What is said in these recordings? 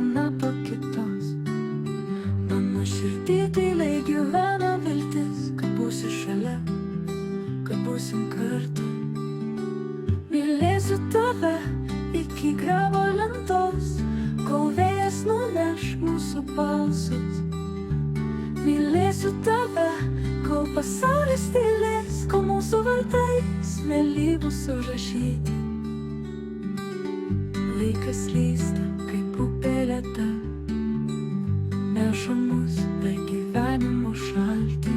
viena po kitos. Mano širdį tyliai gyvena viltis, kad būsi šalia, kad būsim kartu. Mylėsiu tave iki grabo lentos, kol vėjas nuneš mūsų balsus. Mylėsiu tave, kol pasaulis tylės, kol mūsų vardais vėlyvų užrašyti. Laikas lysta, kaip upė lėta, neša mus per gyvenimo šaltį,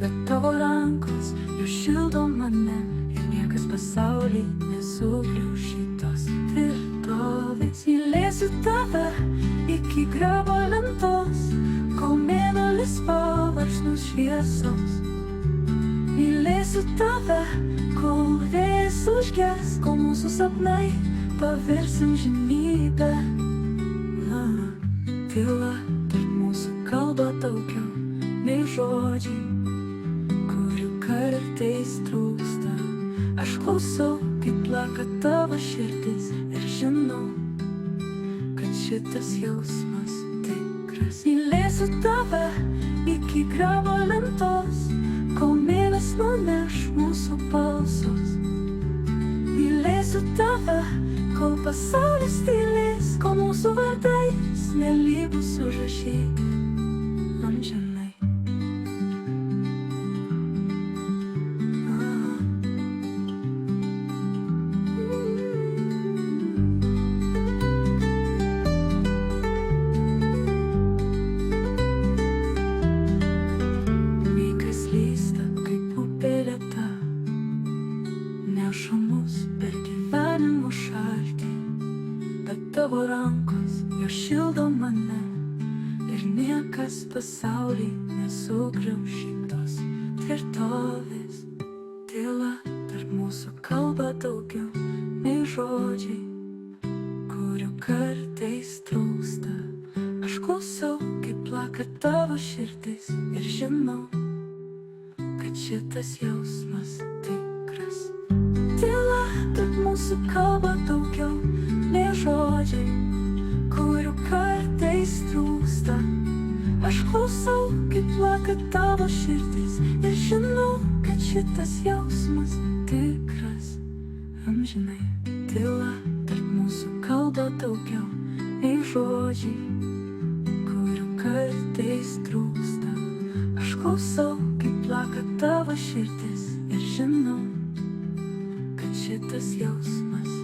bet tavo rankos jau šildo mane ir niekas pasauly nesugriaus šitos tvirtovės. Mylėsiu tave iki grabo lentos, kol mėnulis pavargs šviesos. Mylėsiu tave, kol vėjas užges, kol mūsų sapnai pavirsim žemybę. Tyla tarp mūsų kalba daugiau nei žodžiai, kurių kartais trūksta. Aš klausau, kaip plaka tavo širdis ir žinau, kad šitas jausmas tikras. Mylėsiu tave iki grabo lentos, kol mėlis nuneš mūsų balsus. Mylėsiu tave, kol pasaulis tylės, kol mūsų vardais nelygūs užrašyti amžinai. Laikas lysta, kaip upė lėta, neša mus per gyvenimo šaltį, bet tavo rankos jau šildo mane ir niekas pasauly nesugriaus šitos tvirtovės. Tyla tarp mūsų kalba daugiau nei žodžiai, kurių kartais trūksta. Aš klausau, kaip plaka tavo širdis ir žinau, kad šitas jausmas tikras. Tyla tarp mūsų kalba daugiau nei žodžiai, kurių kartais trūksta. Aš klausau, kaip plaka tavo širdis ir žinau, kad šitas jausmas tikras amžinai. Tyla tarp mūsų kalba daugiau nei žodžiai, kurių kartais trūksta. Aš klausau, kaip plaka tavo širdis ir žinau, kad šitas jausmas